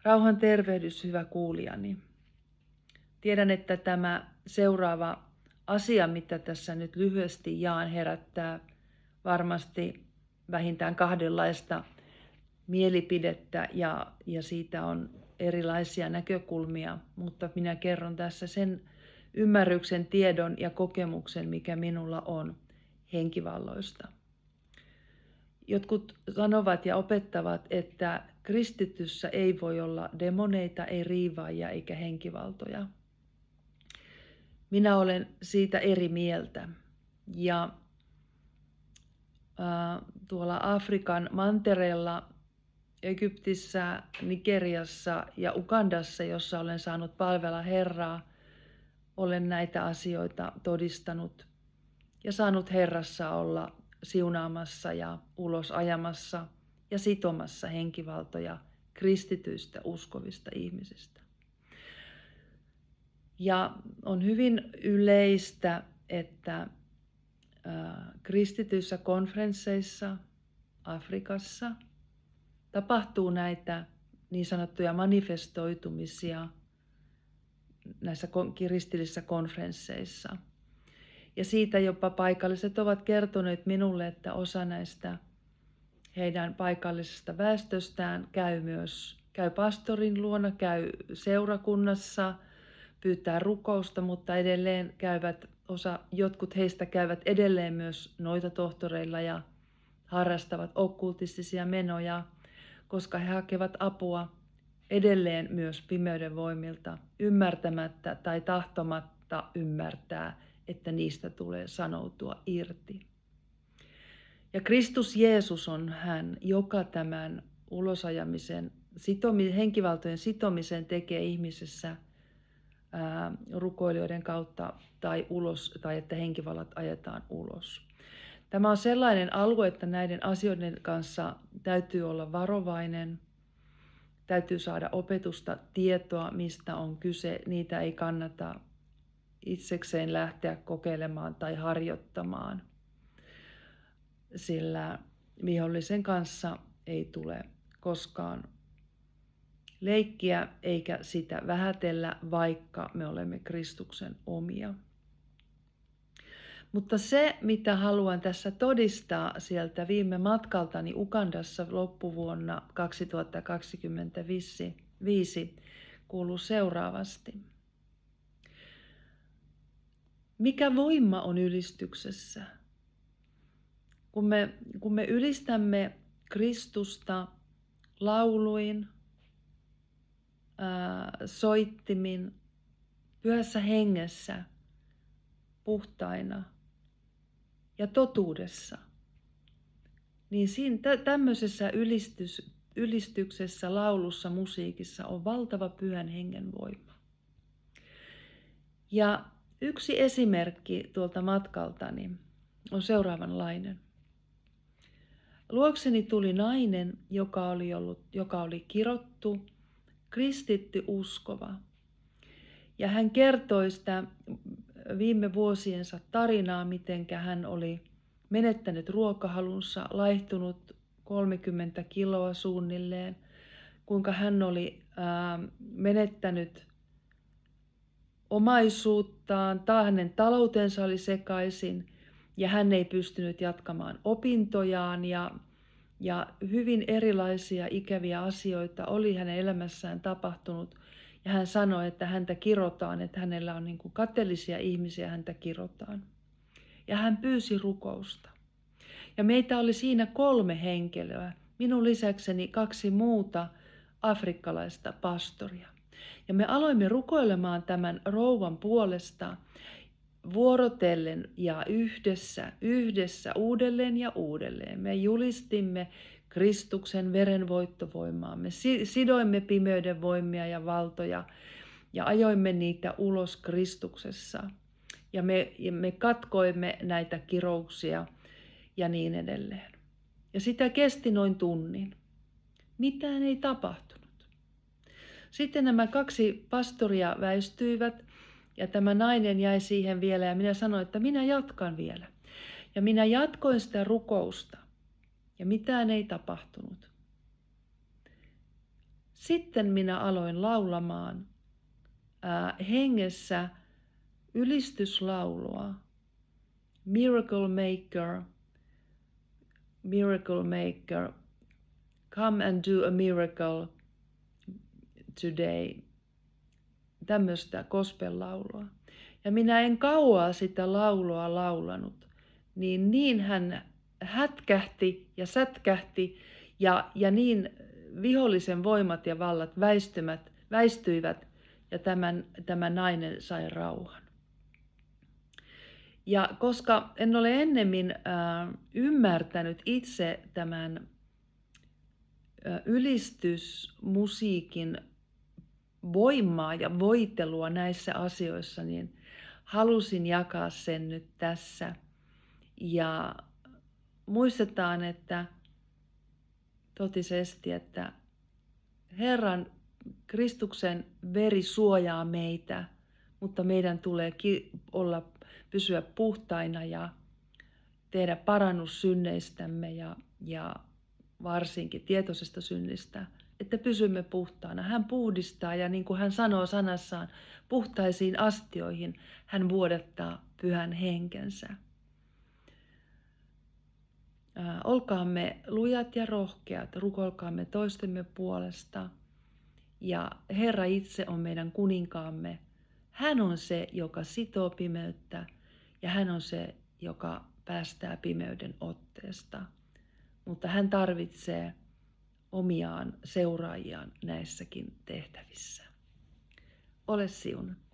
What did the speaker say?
Rauhan tervehdys, hyvä kuulijani. Tiedän, että tämä seuraava asia, mitä tässä nyt lyhyesti jaan, herättää varmasti vähintään kahdenlaista mielipidettä ja siitä on erilaisia näkökulmia, mutta minä kerron tässä sen ymmärryksen, tiedon ja kokemuksen, mikä minulla on henkivalloista. Jotkut sanovat ja opettavat, että kristityssä ei voi olla demoneita, ei riivaajia eikä henkivaltoja. Minä olen siitä eri mieltä. Ja tuolla Afrikan mantereella, Egyptissä, Nigeriassa ja Ugandassa, jossa olen saanut palvella Herraa, olen näitä asioita todistanut ja saanut Herrassa olla siunaamassa ja ulos ajamassa ja sitomassa henkivaltoja kristityistä uskovista ihmisistä. Ja on hyvin yleistä, että kristityissä konferensseissa Afrikassa tapahtuu näitä niin sanottuja manifestoitumisia näissä kristillisissä konferensseissa. Ja siitä jopa paikalliset ovat kertoneet minulle, että osa näistä heidän paikallisesta väestöstään käy pastorin luona, käy seurakunnassa, pyytää rukousta, mutta edelleen jotkut heistä käyvät edelleen myös noitatohtoreilla ja harrastavat okkultistisia menoja, koska he hakevat apua edelleen myös pimeyden voimilta, ymmärtämättä tai tahtomatta ymmärtää, että niistä tulee sanoutua irti. Ja Kristus Jeesus on hän, joka tämän ulosajamisen, henkivaltojen sitomisen tekee ihmisessä rukoilijoiden kautta tai että henkivallat ajetaan ulos. Tämä on sellainen alue, että näiden asioiden kanssa täytyy olla varovainen, täytyy saada opetusta, tietoa, mistä on kyse. Niitä ei kannata itsekseen lähteä kokeilemaan tai harjoittamaan, sillä vihollisen kanssa ei tule koskaan leikkiä eikä sitä vähätellä, vaikka me olemme Kristuksen omia. Mutta se, mitä haluan tässä todistaa sieltä viime matkaltani Ugandassa loppuvuonna 2025, kuuluu seuraavasti. Mikä voima on ylistyksessä? Kun me ylistämme Kristusta lauluin, soittimin, pyhässä hengessä, puhtaina ja totuudessa, niin siinä tämmöisessä ylistyksessä, laulussa, musiikissa on valtava pyhän hengen voima. Ja yksi esimerkki tuolta matkaltani on seuraavanlainen. Luokseni tuli nainen, joka oli kirottu, kristitty uskova. Ja hän kertoi sitä viime vuosiensa tarinaa, mitenkä hän oli menettänyt ruokahalunsa, laihtunut 30 kiloa suunnilleen, kuinka hän oli menettänyt omaisuuttaan, hänen taloutensa oli sekaisin ja hän ei pystynyt jatkamaan opintojaan ja hyvin erilaisia ikäviä asioita oli hänen elämässään tapahtunut. Ja hän sanoi, että häntä kirotaan, että hänellä on niin kuin kateellisia ihmisiä, häntä kirotaan. Ja hän pyysi rukousta. Ja meitä oli siinä 3 henkilöä, minun lisäkseni 2 muuta afrikkalaista pastoria. Ja me aloimme rukoilemaan tämän rouvan puolesta vuorotellen ja yhdessä uudelleen ja uudelleen. Me julistimme Kristuksen verenvoittovoimaa. Me sidoimme pimeyden voimia ja valtoja ja ajoimme niitä ulos Kristuksessa. Ja me katkoimme näitä kirouksia ja niin edelleen. Ja sitä kesti noin tunnin. Mitään ei tapahtunut. Sitten nämä 2 pastoria väistyivät ja tämä nainen jäi siihen vielä ja minä sanoin, että minä jatkan vielä. Ja minä jatkoin sitä rukousta ja mitään ei tapahtunut. sitten minä aloin laulamaan hengessä ylistyslaulua. Miracle Maker, Miracle Maker, come and do a miracle today. Tämmöistä gospel-laulua. Ja minä en kauaa sitä laulua laulanut, niin hän hätkähti ja sätkähti ja niin vihollisen voimat ja vallat väistyivät ja tämä nainen sai rauhan. Ja koska en ole ennemmin ymmärtänyt itse tämän ylistysmusiikin voimaa ja voitelua näissä asioissa, niin halusin jakaa sen nyt tässä. Ja muistetaan, että totisesti, että Herran Kristuksen veri suojaa meitä, mutta meidän tulee pysyä puhtaina ja tehdä parannus synneistämme ja varsinkin tietoisesta synnistä, että pysymme puhtaana. Hän puhdistaa ja niin kuin hän sanoo sanassaan, puhtaisiin astioihin hän vuodattaa pyhän henkensä. Olkaamme lujat ja rohkeat, rukoilkaamme toistemme puolesta. Ja Herra itse on meidän kuninkaamme. Hän on se, joka sitoo pimeyttä ja hän on se, joka päästää pimeyden otteesta. Mutta hän tarvitsee omiaan seuraajiaan näissäkin tehtävissä. Ole siunattu.